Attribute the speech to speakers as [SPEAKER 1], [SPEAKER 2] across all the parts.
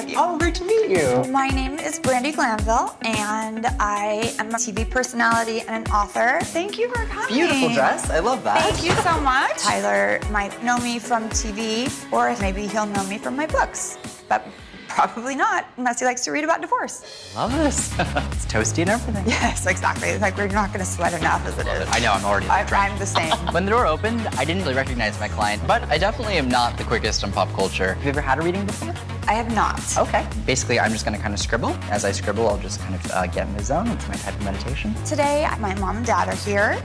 [SPEAKER 1] meet you.
[SPEAKER 2] Oh, great to meet you.
[SPEAKER 1] My name is Brandi Glanville, and I am a TV personality and an author. Thank you for coming.
[SPEAKER 2] Beautiful dress. I love that.
[SPEAKER 1] Thank you so much. Tyler might know me from TV, or maybe he'll know me from my books, but probably not, unless he likes to read about divorce.
[SPEAKER 2] Love this. It's toasty and everything.
[SPEAKER 1] Yes, exactly. It's like we're not going to sweat enough as it is.
[SPEAKER 2] I know, I'm already
[SPEAKER 1] I'm the same.
[SPEAKER 2] When the door opened, I didn't really recognize my client, but I definitely am not the quickest on pop culture. Have you ever had a reading before?
[SPEAKER 1] I have not.
[SPEAKER 2] Okay. Basically, I'm just going to kind of scribble. As I scribble, I'll just kind of get in the zone. It's my type of meditation.
[SPEAKER 1] Today, my mom and dad are here,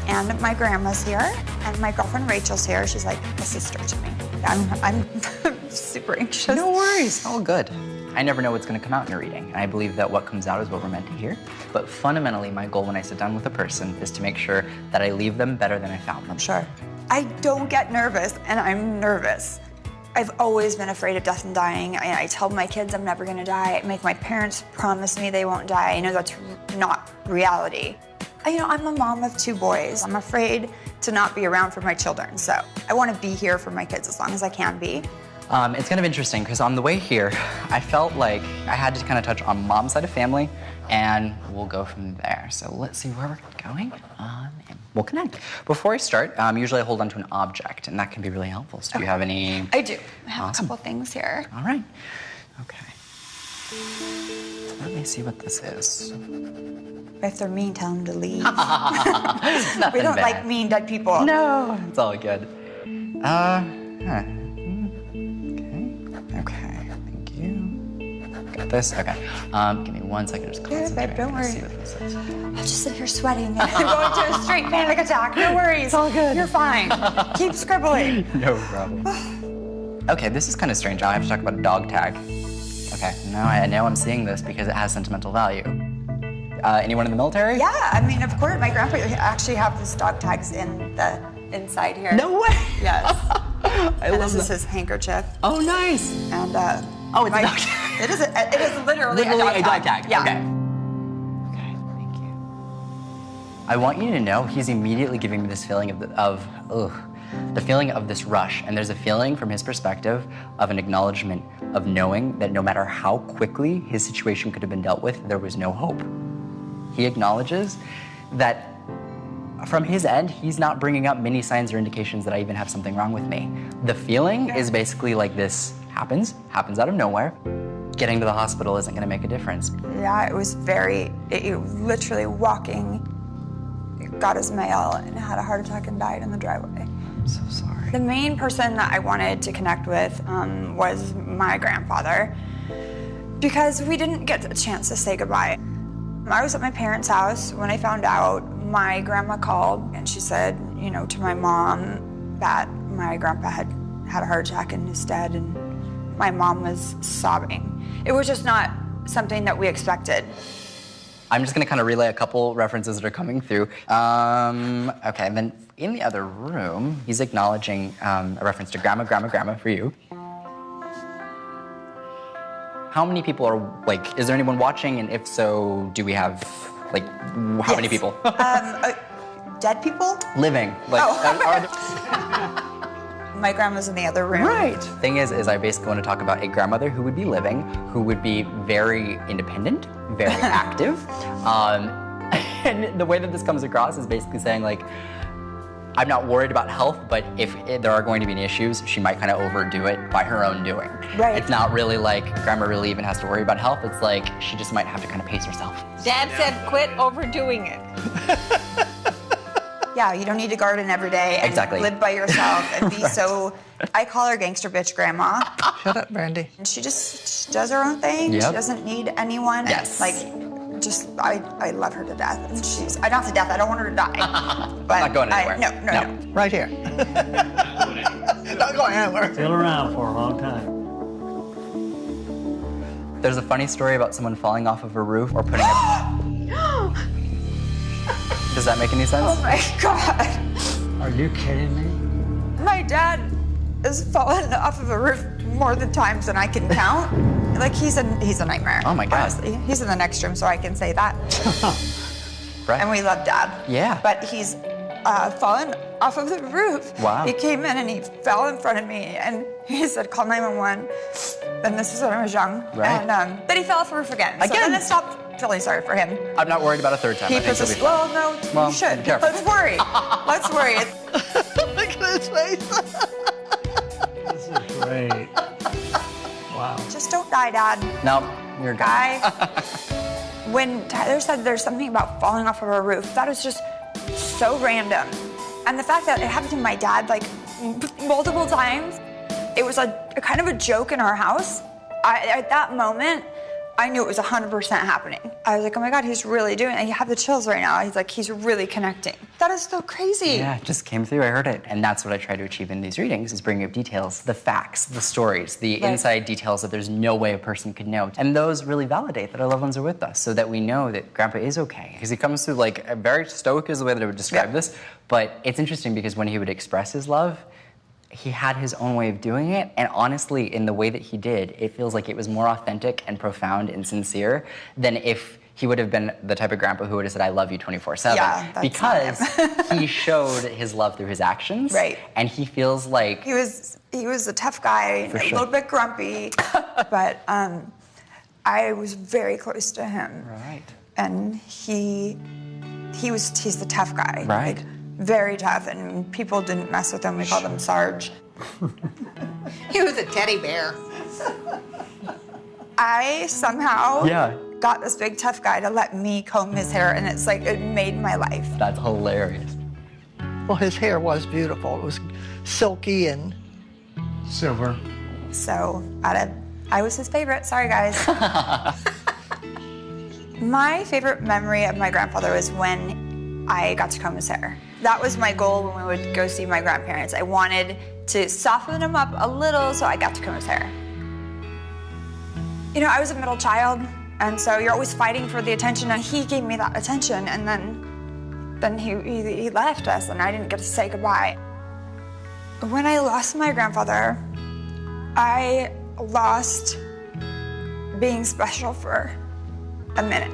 [SPEAKER 1] and my grandma's here, and my girlfriend Rachel's here. She's like a sister to me. I'm super anxious.
[SPEAKER 2] No worries. All good. I never know what's going to come out in a reading, and I believe that what comes out is what we're meant to hear. But fundamentally, my goal when I sit down with a person is to make sure that I leave them better than I found them.
[SPEAKER 1] Sure. I don't get nervous, and I'm nervous. I've always been afraid of death and dying. I tell my kids I'm never going to die. I make my parents promise me they won't die. I know that's not reality. I'm a mom of 2 boys. I'm afraid to not be around for my children, so I want to be here for my kids as long as I can be.
[SPEAKER 2] It's kind of interesting because on the way here, I felt like I had to kind of touch on mom's side of family, and we'll go from there. So let's see where we're going, and we'll connect. Before I start, usually I hold on to an object, and that can be really helpful. So do you have any?
[SPEAKER 1] I do. I have
[SPEAKER 2] Awesome.
[SPEAKER 1] a couple things here.
[SPEAKER 2] All right. Okay. Let me see what this is.
[SPEAKER 1] If they're mean, tell them to leave.
[SPEAKER 2] Nothing
[SPEAKER 1] We don't
[SPEAKER 2] bad.
[SPEAKER 1] like mean dead people.
[SPEAKER 2] No, it's all good. Okay, thank you. Got this? Okay. Give me 1 second, just concentrate.
[SPEAKER 1] babe, don't
[SPEAKER 2] I'm gonna
[SPEAKER 1] worry.
[SPEAKER 2] see what this is.
[SPEAKER 1] I'll just sit here sweating. I'm going to a straight panic attack. No worries. It's
[SPEAKER 2] all good.
[SPEAKER 1] You're fine. Keep scribbling.
[SPEAKER 2] No problem. Okay, this is kind of strange. I have to talk about a dog tag. Okay, now I know I'm seeing this because it has sentimental value. Anyone in the military?
[SPEAKER 1] Yeah, I mean, of course, my grandpa actually have his dog tags in the inside here.
[SPEAKER 2] No way!
[SPEAKER 1] Yes.
[SPEAKER 2] I
[SPEAKER 1] And
[SPEAKER 2] love
[SPEAKER 1] this is
[SPEAKER 2] that.
[SPEAKER 1] his handkerchief.
[SPEAKER 2] Oh, nice!
[SPEAKER 1] And
[SPEAKER 2] Oh, it's a dog tag.
[SPEAKER 1] It is literally
[SPEAKER 2] Literally
[SPEAKER 1] a dog tag. Yeah.
[SPEAKER 2] Okay. Okay, thank you. I want you to know he's immediately giving me this feeling the feeling of this rush. And there's a feeling from his perspective of an acknowledgement of knowing that no matter how quickly his situation could have been dealt with, there was no hope. He acknowledges that from his end, he's not bringing up many signs or indications that I even have something wrong with me. The feeling is basically like this happens out of nowhere. Getting to the hospital isn't gonna make a difference.
[SPEAKER 1] Yeah, it was literally walking, got his mail and had a heart attack and died in the driveway.
[SPEAKER 2] I'm so sorry.
[SPEAKER 1] The main person that I wanted to connect with was my grandfather, because we didn't get a chance to say goodbye. I was at my parents' house when I found out. My grandma called and she said, to my mom that my grandpa had a heart attack and is dead, and my mom was sobbing. It was just not something that we expected.
[SPEAKER 2] I'm just gonna kind of relay a couple references that are coming through. Okay, and then in the other room, he's acknowledging a reference to grandma for you. How many people are, is there anyone watching? And if so, do we have, how many people?
[SPEAKER 1] Dead people?
[SPEAKER 2] Living.
[SPEAKER 1] My grandma's in the other room.
[SPEAKER 2] Right. Thing is I basically want to talk about a grandmother who would be living, who would be very independent, very active. And the way that this comes across is basically saying, I'm not worried about health, but if there are going to be any issues, she might kind of overdo it by her own doing.
[SPEAKER 1] Right.
[SPEAKER 2] It's not really like grandma really even has to worry about health. It's like she just might have to kind of pace herself.
[SPEAKER 3] Dad said quit overdoing it.
[SPEAKER 1] Yeah, you don't need to garden every day and
[SPEAKER 2] Exactly.
[SPEAKER 1] live by yourself and be so. I call her gangster bitch grandma.
[SPEAKER 4] Shut up, Brandi.
[SPEAKER 1] And she does her own thing.
[SPEAKER 2] Yep.
[SPEAKER 1] She doesn't need anyone.
[SPEAKER 2] Yes.
[SPEAKER 1] I love her to death. And she's not to death. I don't want her to die. But
[SPEAKER 2] Not going anywhere.
[SPEAKER 1] No.
[SPEAKER 4] Right here. Not going anywhere.
[SPEAKER 5] Still around for a long time.
[SPEAKER 2] There's a funny story about someone falling off of a roof or putting a... Does that make any sense?
[SPEAKER 1] Oh my God.
[SPEAKER 5] Are you kidding me?
[SPEAKER 1] My dad has fallen off of a roof more than times than I can count. He's a nightmare.
[SPEAKER 2] Oh my God.
[SPEAKER 1] Honestly. He's in the next room, so I can say that.
[SPEAKER 2] Right.
[SPEAKER 1] And we love Dad.
[SPEAKER 2] Yeah.
[SPEAKER 1] But he's fallen off of the roof.
[SPEAKER 2] Wow.
[SPEAKER 1] He came in and he fell in front of me and he said, call 911. And this was when I was young.
[SPEAKER 2] Right.
[SPEAKER 1] And then he fell off the roof again. So then I stopped feeling sorry for him.
[SPEAKER 2] I'm not worried about a third time.
[SPEAKER 1] He
[SPEAKER 2] I think he'll be
[SPEAKER 1] persisted.
[SPEAKER 2] fine.
[SPEAKER 1] Well, no,
[SPEAKER 2] Well,
[SPEAKER 1] you should.
[SPEAKER 2] careful.
[SPEAKER 1] Let's worry. Let's worry.
[SPEAKER 4] Look at his face.
[SPEAKER 5] This is great. Wow.
[SPEAKER 1] Just don't die, Dad.
[SPEAKER 2] No, you're good.
[SPEAKER 1] When Tyler said there's something about falling off of a roof, that was just so random. And the fact that it happened to my dad like multiple times, it was a kind of a joke in our house. At that moment, I knew it was 100% happening. I was like, oh my God, he's really doing it. You have the chills right now. He's like, he's really connecting. That is so crazy.
[SPEAKER 2] Yeah, it just came through. I heard it. And that's what I try to achieve in these readings, is bringing up details, the facts, the stories, the inside details that there's no way a person could know. And those really validate that our loved ones are with us so that we know that Grandpa is okay. Because he comes through like a very stoic is the way that I would describe this. But it's interesting because when he would express his love, he had his own way of doing it, and honestly, in the way that he did, it feels like it was more authentic and profound and sincere than if he would have been the type of grandpa who would have said, I love you 24/7.
[SPEAKER 1] Yeah, that's
[SPEAKER 2] because
[SPEAKER 1] not him.
[SPEAKER 2] he showed his love through his actions.
[SPEAKER 1] Right.
[SPEAKER 2] And he feels like...
[SPEAKER 1] He was a tough guy,
[SPEAKER 2] For
[SPEAKER 1] a
[SPEAKER 2] sure.
[SPEAKER 1] little bit grumpy, but I was very close to him.
[SPEAKER 2] Right.
[SPEAKER 1] And he's the tough guy.
[SPEAKER 2] Right.
[SPEAKER 1] Like, very tough, and people didn't mess with him. We called him Sarge.
[SPEAKER 3] He was a teddy bear.
[SPEAKER 1] I somehow
[SPEAKER 2] Yeah.
[SPEAKER 1] got this big tough guy to let me comb his hair, and it's like it made my life.
[SPEAKER 2] That's hilarious.
[SPEAKER 4] Well, his hair was beautiful. It was silky and
[SPEAKER 5] Silver.
[SPEAKER 1] So I was his favorite. Sorry, guys. My favorite memory of my grandfather was when I got to comb his hair. That was my goal when we would go see my grandparents. I wanted to soften him up a little so I got to comb his hair. You know, I was a middle child, and so you're always fighting for the attention, and he gave me that attention, and then he left us, and I didn't get to say goodbye. When I lost my grandfather, I lost being special for a minute.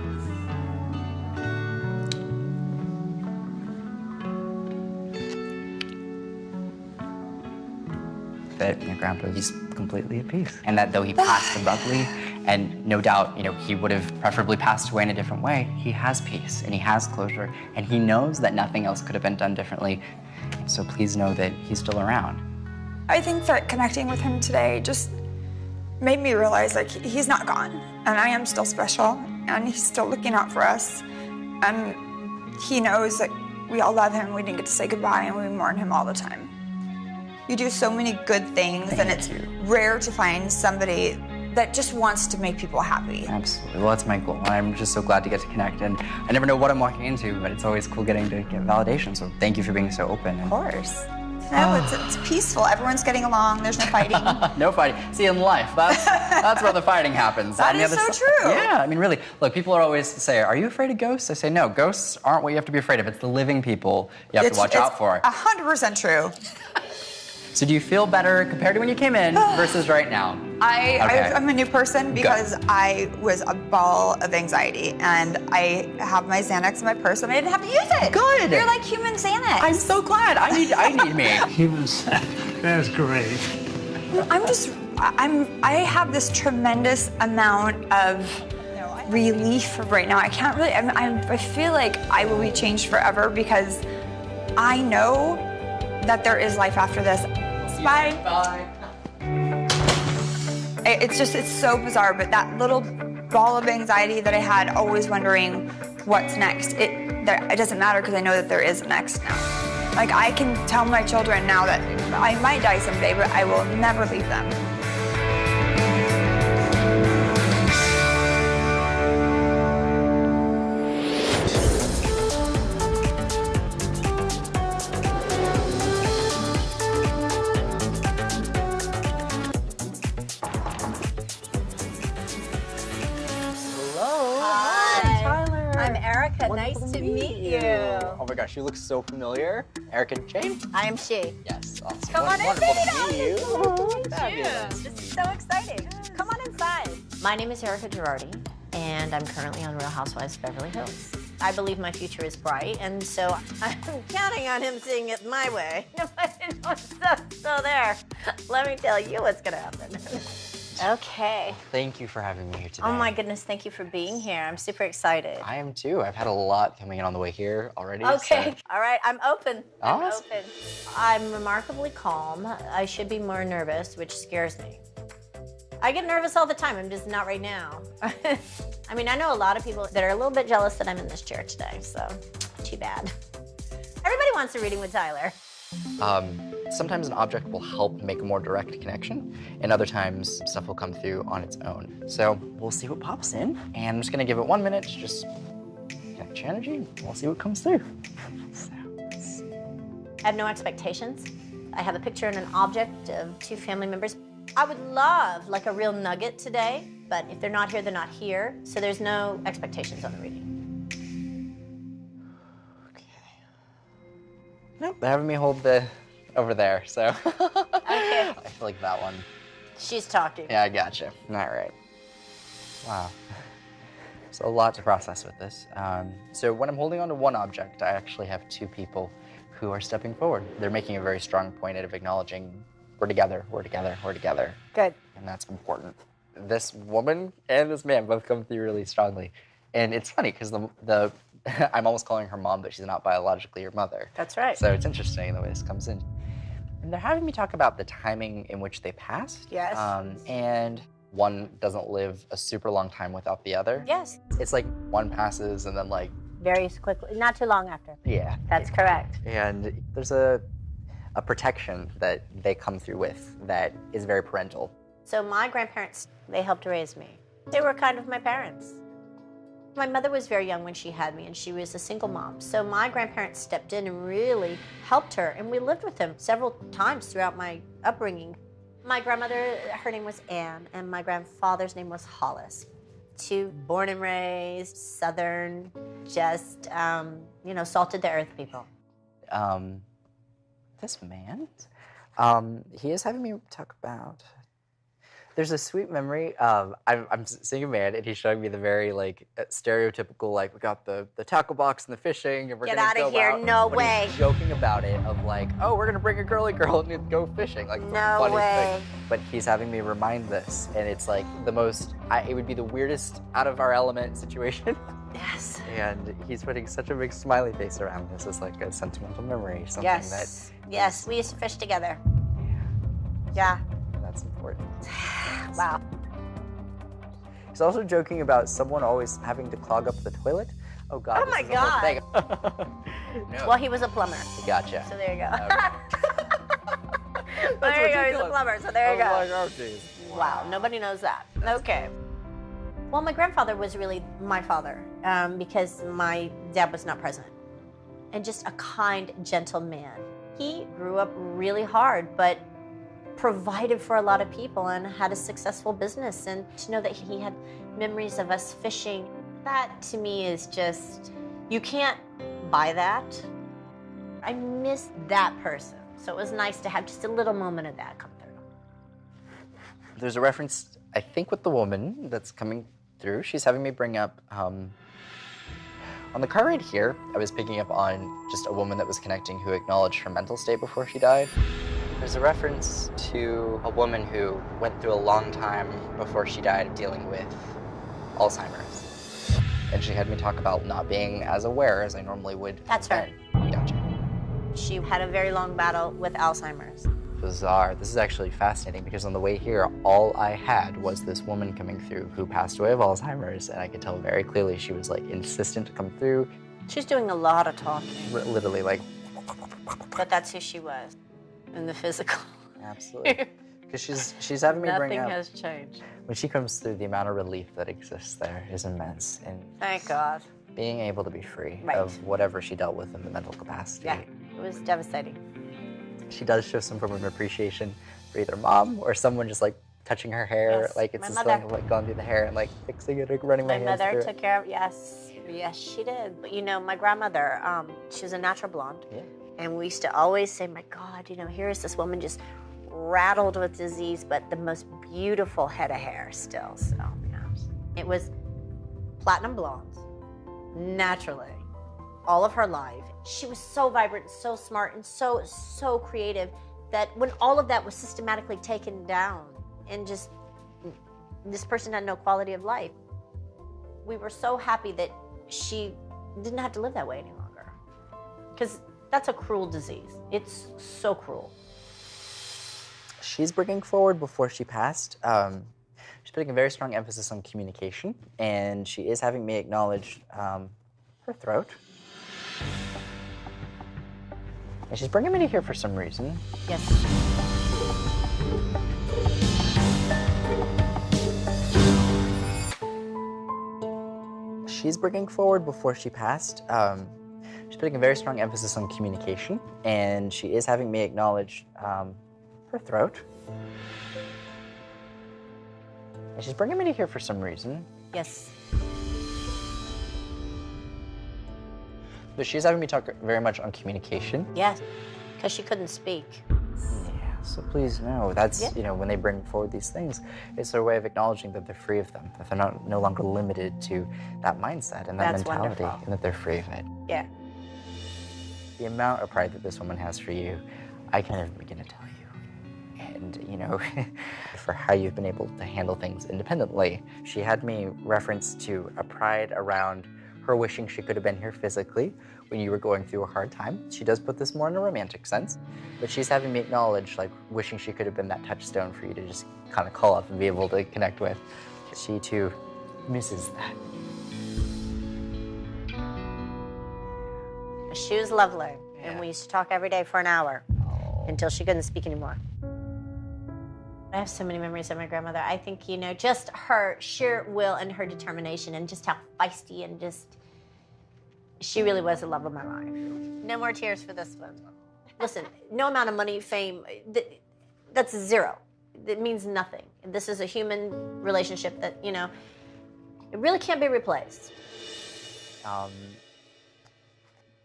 [SPEAKER 2] That my grandpa is completely at peace. And that though he passed abruptly, and no doubt, you know, he would have preferably passed away in a different way, he has peace and he has closure, and he knows that nothing else could have been done differently. So please know that he's still around.
[SPEAKER 1] I think that connecting with him today just made me realize like he's not gone, and I am still special, and he's still looking out for us, and he knows that we all love him. We didn't get to say goodbye, and we mourn him all the time. You do so many good things, and it's rare to find somebody that just wants to make people happy.
[SPEAKER 2] Absolutely. Well, that's my goal. I'm just so glad to get to connect, and I never know what I'm walking into, but it's always cool getting to get validation. So thank you for being so open.
[SPEAKER 1] Of course. No, it's peaceful. Everyone's getting along. There's no fighting.
[SPEAKER 2] No fighting. See, in life, that's where the fighting happens.
[SPEAKER 1] That
[SPEAKER 2] On the
[SPEAKER 1] is
[SPEAKER 2] other
[SPEAKER 1] so
[SPEAKER 2] side-
[SPEAKER 1] true.
[SPEAKER 2] Yeah, I mean, really. Look, people are always say, "Are you afraid of ghosts?" I say, "No, ghosts aren't what you have to be afraid of. It's the living people you have to watch out for."
[SPEAKER 1] 100% true.
[SPEAKER 2] So, do you feel better compared to when you came in versus right now?
[SPEAKER 1] I'm a new person because I was a ball of anxiety, and I have my Xanax in my purse, and I didn't have to use it.
[SPEAKER 2] Good.
[SPEAKER 1] You're like human Xanax.
[SPEAKER 2] I'm so glad. I need me.
[SPEAKER 5] Humans. That's great.
[SPEAKER 1] I have this tremendous amount of relief right now. I can't really, I feel like I will be changed forever because I know that there is life after this. Bye.
[SPEAKER 2] Bye.
[SPEAKER 1] It's so bizarre, but that little ball of anxiety that I had, always wondering what's next, it doesn't matter because I know that there is a next now. Like, I can tell my children now that I might die someday, but I will never leave them.
[SPEAKER 3] I'm Erika. Nice to meet you.
[SPEAKER 2] Oh my gosh, you look so familiar. Erika Jayne?
[SPEAKER 3] I am she.
[SPEAKER 2] Yes, awesome.
[SPEAKER 3] Come on in,
[SPEAKER 2] Wonderful
[SPEAKER 3] baby.
[SPEAKER 2] to meet you.
[SPEAKER 3] Fabulous. This is so exciting. Come on inside.
[SPEAKER 6] My name is Erika Jayne Brandi, and I'm currently on Real Housewives Beverly Hills.
[SPEAKER 3] I believe my future is bright, and so I'm counting on him seeing it my way. So there. Let me tell you what's gonna happen. Okay.
[SPEAKER 2] Thank you for having me here today.
[SPEAKER 3] Oh my goodness, thank you for being here. I'm super excited.
[SPEAKER 2] I am too. I've had a lot coming in on the way here already.
[SPEAKER 3] Okay.
[SPEAKER 2] So.
[SPEAKER 3] All right, I'm open. I'm
[SPEAKER 2] Awesome.
[SPEAKER 3] open. I'm remarkably calm. I should be more nervous, which scares me. I get nervous all the time. I'm just not right now. I mean, I know a lot of people that are a little bit jealous that I'm in this chair today, so too bad. Everybody wants a reading with Tyler.
[SPEAKER 2] Sometimes an object will help make a more direct connection, and other times stuff will come through on its own. So we'll see what pops in, and I'm just gonna give it 1 minute to just connect your energy, and we'll see what comes through. So,
[SPEAKER 3] I have no expectations. I have a picture and an object of 2 family members. I would love like a real nugget today, but if they're not here, they're not here. So there's no expectations on the reading.
[SPEAKER 2] okay. Nope, they're having me hold the over there, so.
[SPEAKER 3] Okay.
[SPEAKER 2] I feel like that one.
[SPEAKER 3] She's talking.
[SPEAKER 2] Yeah, I gotcha. All right. Wow. So a lot to process with this. So when I'm holding on to one object, I actually have 2 people who are stepping forward. They're making a very strong point of acknowledging we're together, we're together, we're together.
[SPEAKER 3] Good.
[SPEAKER 2] And that's important. This woman and this man both come through really strongly. And it's funny because the I'm almost calling her mom, but she's not biologically your mother.
[SPEAKER 3] That's right.
[SPEAKER 2] So it's interesting the way this comes in. And they're having me talk about the timing in which they passed.
[SPEAKER 3] Yes.
[SPEAKER 2] And one doesn't live a super long time without the other.
[SPEAKER 3] Yes.
[SPEAKER 2] It's like one passes and then like.
[SPEAKER 3] Very quickly, not too long after.
[SPEAKER 2] Yeah.
[SPEAKER 3] That's correct.
[SPEAKER 2] And there's a protection that they come through with that is very parental.
[SPEAKER 3] So my grandparents, they helped raise me. They were kind of my parents. My mother was very young when she had me, and she was a single mom. So my grandparents stepped in and really helped her, and we lived with them several times throughout my upbringing. My grandmother, her name was Anne, and my grandfather's name was Hollis. 2 born and raised, Southern, just, salted the earth people.
[SPEAKER 2] This man, he is having me talk about. There's a sweet memory. I'm seeing a man, and he's showing me the very like stereotypical like we got the tackle box and the fishing, and we're
[SPEAKER 3] Get
[SPEAKER 2] gonna
[SPEAKER 3] out
[SPEAKER 2] go
[SPEAKER 3] of here!
[SPEAKER 2] out.
[SPEAKER 3] No
[SPEAKER 2] But
[SPEAKER 3] way!
[SPEAKER 2] He's joking about it of like, oh, we're gonna bring a girly girl and go fishing, like the
[SPEAKER 3] No
[SPEAKER 2] funniest
[SPEAKER 3] way!
[SPEAKER 2] thing. But he's having me remind this, and it's like the most. It would be the weirdest out of our element situation.
[SPEAKER 3] Yes.
[SPEAKER 2] And he's putting such a big smiley face around this as like a sentimental memory, something
[SPEAKER 3] Yes. Yes, we used to fish together. Yeah.
[SPEAKER 2] that's important.
[SPEAKER 3] Wow.
[SPEAKER 2] He's also joking about someone always having to clog up the toilet. Oh God!
[SPEAKER 3] Oh
[SPEAKER 2] this
[SPEAKER 3] my
[SPEAKER 2] is the whole thing. No.
[SPEAKER 3] Well, he was a plumber.
[SPEAKER 2] Gotcha.
[SPEAKER 3] So there you go.
[SPEAKER 2] Okay.
[SPEAKER 3] There you go. He's a plumber. So there you go.
[SPEAKER 2] Like, oh, geez.
[SPEAKER 3] Wow. Nobody knows that. Okay. Well, my grandfather was really my father because my dad was not present, and just a kind, gentle man. He grew up really hard, but provided for a lot of people and had a successful business. And to know that he had memories of us fishing, that to me is just, you can't buy that. I miss that person. So it was nice to have just a little moment of that come through.
[SPEAKER 2] There's a reference, I think, with the woman that's coming through. She's having me bring up, on the car right here, I was picking up on just a woman that was connecting who acknowledged her mental state before she died. There's a reference to a woman who went through a long time before she died of dealing with Alzheimer's. And she had me talk about not being as aware as I normally would.
[SPEAKER 3] That's her.
[SPEAKER 2] Gotcha.
[SPEAKER 3] She had a very long battle with Alzheimer's.
[SPEAKER 2] Bizarre. This is actually fascinating because on the way here, all I had was this woman coming through who passed away of Alzheimer's, and I could tell very clearly she was like insistent to come through.
[SPEAKER 3] She's doing a lot of talking.
[SPEAKER 2] Literally like.
[SPEAKER 3] But that's who she was in the physical.
[SPEAKER 2] Absolutely. Because she's having me bring up.
[SPEAKER 3] Nothing has changed.
[SPEAKER 2] When she comes through, the amount of relief that exists there is immense. And
[SPEAKER 3] Thank God.
[SPEAKER 2] being able to be free
[SPEAKER 3] Right.
[SPEAKER 2] of whatever she dealt with in the mental capacity.
[SPEAKER 3] Yeah, it was devastating.
[SPEAKER 2] She does show some form of appreciation for either mom or someone just like touching her hair.
[SPEAKER 3] Yes,
[SPEAKER 2] Like it's
[SPEAKER 3] my
[SPEAKER 2] this
[SPEAKER 3] mother.
[SPEAKER 2] feeling of like going through the hair and like fixing it, like running my
[SPEAKER 3] My
[SPEAKER 2] hands
[SPEAKER 3] mother
[SPEAKER 2] through
[SPEAKER 3] took
[SPEAKER 2] it.
[SPEAKER 3] care of, yes, she did. But you know, my grandmother, she was a natural blonde.
[SPEAKER 2] Yeah.
[SPEAKER 3] And we used to always say, my God, you know, here is this woman just rattled with disease, but the most beautiful head of hair still. So, yeah. It was platinum blondes, naturally all of her life. She was so vibrant, so smart, and so creative that when all of that was systematically taken down and just this person had no quality of life, we were so happy that she didn't have to live that way any longer. Because that's a cruel disease. It's so cruel.
[SPEAKER 2] She's bringing forward before she passed. She's putting a very strong emphasis on communication, and she is having me acknowledge her throat. And she's bringing me to here for some reason.
[SPEAKER 3] Yes.
[SPEAKER 2] She's bringing forward before she passed. She's putting a very strong emphasis on communication, and she is having me acknowledge her throat. And she's bringing me to here for some reason.
[SPEAKER 3] Yes.
[SPEAKER 2] But she's having me talk very much on communication.
[SPEAKER 3] Yes. Because she couldn't speak.
[SPEAKER 2] Yeah, so please know, that's,
[SPEAKER 3] Yeah.
[SPEAKER 2] you know, when they bring forward these things, it's their way of acknowledging that they're free of them, that they're no longer limited to that mindset and that
[SPEAKER 3] That's
[SPEAKER 2] mentality,
[SPEAKER 3] wonderful.
[SPEAKER 2] and that they're free of it.
[SPEAKER 3] Yeah.
[SPEAKER 2] The amount of pride that this woman has for you, I can't even begin to tell you. And, you know, for how you've been able to handle things independently. She had me reference to a pride around her wishing she could have been here physically when you were going through a hard time. She does put this more in a romantic sense, but she's having me acknowledge, like, wishing she could have been that touchstone for you to just kind of call up and be able to connect with. She, too, misses that.
[SPEAKER 3] She was lovely.
[SPEAKER 2] Yeah.
[SPEAKER 3] And we used to talk every day for an hour until she couldn't speak anymore. I have so many memories of my grandmother. I think, you know, just her sheer will and her determination and just how feisty and just, she really was the love of my life. No more tears for this one. Listen, no amount of money, fame, that's zero. It means nothing. This is a human relationship that, you know, it really can't be replaced.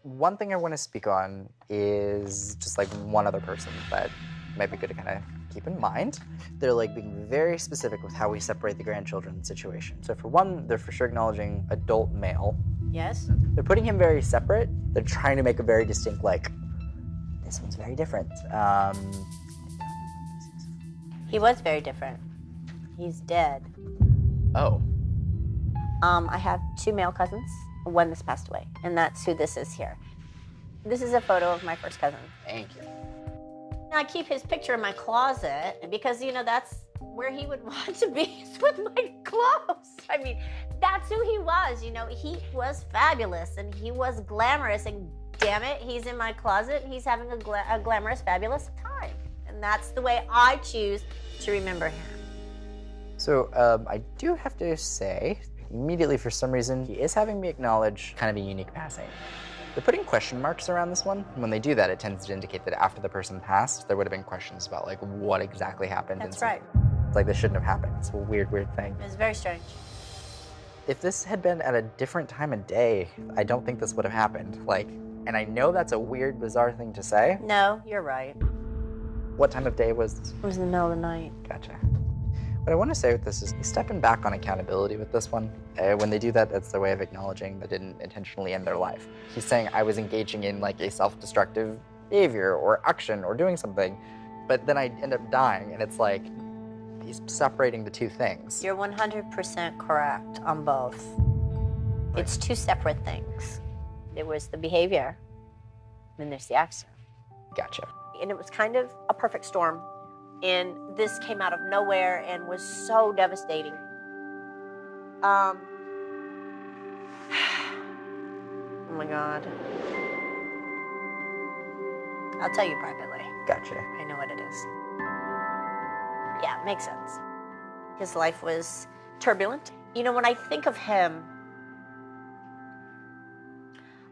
[SPEAKER 2] One thing I want to speak on is just like one other person that might be good to kind of keep in mind. They're like being very specific with how we separate the grandchildren situation. So for one, they're for sure acknowledging adult male.
[SPEAKER 3] Yes?
[SPEAKER 2] They're putting him very separate. They're trying to make a very distinct, like, this one's very different.
[SPEAKER 3] He was very different. He's dead.
[SPEAKER 2] Oh.
[SPEAKER 3] I have two male cousins, one that's passed away, and that's who this is here. This is a photo of my first cousin.
[SPEAKER 2] Thank you.
[SPEAKER 3] I keep his picture in my closet because, you know, that's where he would want to be, is with my clothes. I mean, that's who he was, you know. He was fabulous and he was glamorous, and damn it, he's in my closet and he's having a glamorous, fabulous time. And that's the way I choose to remember him.
[SPEAKER 2] So I do have to say, immediately for some reason, he is having me acknowledge kind of a unique passing. They're putting question marks around this one. When they do that, it tends to indicate that after the person passed, there would have been questions about like what exactly happened.
[SPEAKER 3] That's
[SPEAKER 2] and
[SPEAKER 3] right.
[SPEAKER 2] It's like this shouldn't have happened. It's a weird, weird thing.
[SPEAKER 3] It's very strange.
[SPEAKER 2] If this had been at a different time of day, I don't think this would have happened. Like, and I know that's a weird, bizarre thing to say.
[SPEAKER 3] No, you're right.
[SPEAKER 2] What time of day was this?
[SPEAKER 3] It was in the middle of the night.
[SPEAKER 2] Gotcha. What I want to say with this is stepping back on accountability with this one. When they do that, that's their way of acknowledging they didn't intentionally end their life. He's saying I was engaging in like a self-destructive behavior or action or doing something, but then I end up dying, and it's like he's separating the two things.
[SPEAKER 3] You're 100% correct on both. It's two separate things. There was the behavior, and then there's the accident.
[SPEAKER 2] Gotcha.
[SPEAKER 3] And it was kind of a perfect storm. And this came out of nowhere and was so devastating. Oh my God. I'll tell you privately.
[SPEAKER 2] Gotcha.
[SPEAKER 3] I know what it is. Yeah, it makes sense. His life was turbulent. You know, when I think of him,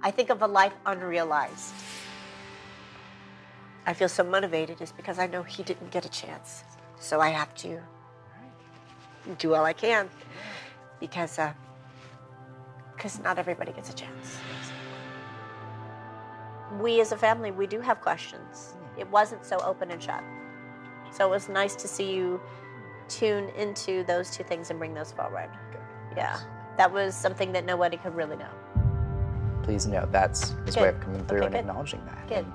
[SPEAKER 3] I think of a life unrealized. I feel so motivated is because I know he didn't get a chance. So I have to do all I can because not everybody gets a chance. We as a family, we do have questions. It wasn't so open and shut. So it was nice to see you tune into those two things and bring those forward.
[SPEAKER 2] Good.
[SPEAKER 3] Yeah, that was something that nobody could really know.
[SPEAKER 2] please know that's his
[SPEAKER 3] Good.
[SPEAKER 2] way of coming through
[SPEAKER 3] Okay,
[SPEAKER 2] and
[SPEAKER 3] good.
[SPEAKER 2] acknowledging that.
[SPEAKER 3] Good.
[SPEAKER 2] And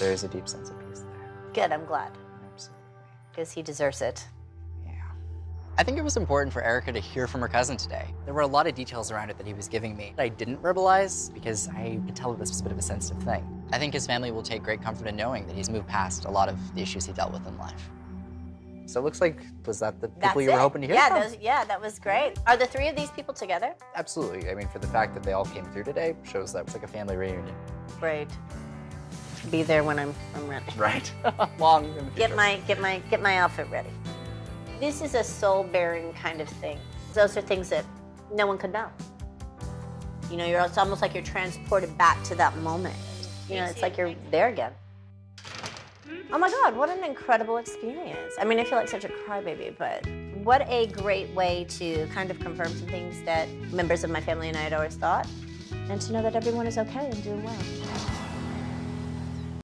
[SPEAKER 2] there is a deep sense of peace there.
[SPEAKER 3] Good, I'm glad.
[SPEAKER 2] Absolutely.
[SPEAKER 3] Because he deserves it.
[SPEAKER 2] Yeah. I think it was important for Erika to hear from her cousin today. There were a lot of details around it that he was giving me that I didn't verbalize because I could tell that this was a bit of a sensitive thing. I think his family will take great comfort in knowing that he's moved past a lot of the issues he dealt with in life. So it looks like, was that the people you were hoping to hear from?
[SPEAKER 3] That was great. Are the three of these people together?
[SPEAKER 2] Absolutely. I mean, for the fact that they all came through today shows that it's like a family reunion.
[SPEAKER 3] Great. Be there when I'm ready.
[SPEAKER 2] Right. Long in the future.
[SPEAKER 3] Get my outfit ready. This is a soul-bearing kind of thing. Those are things that no one could know. You know, it's almost like you're transported back to that moment. You know, it's like you're there again. Oh my God, what an incredible experience. I mean, I feel like such a crybaby, but what a great way to kind of confirm some things that members of my family and I had always thought, and to know that everyone is okay and doing well.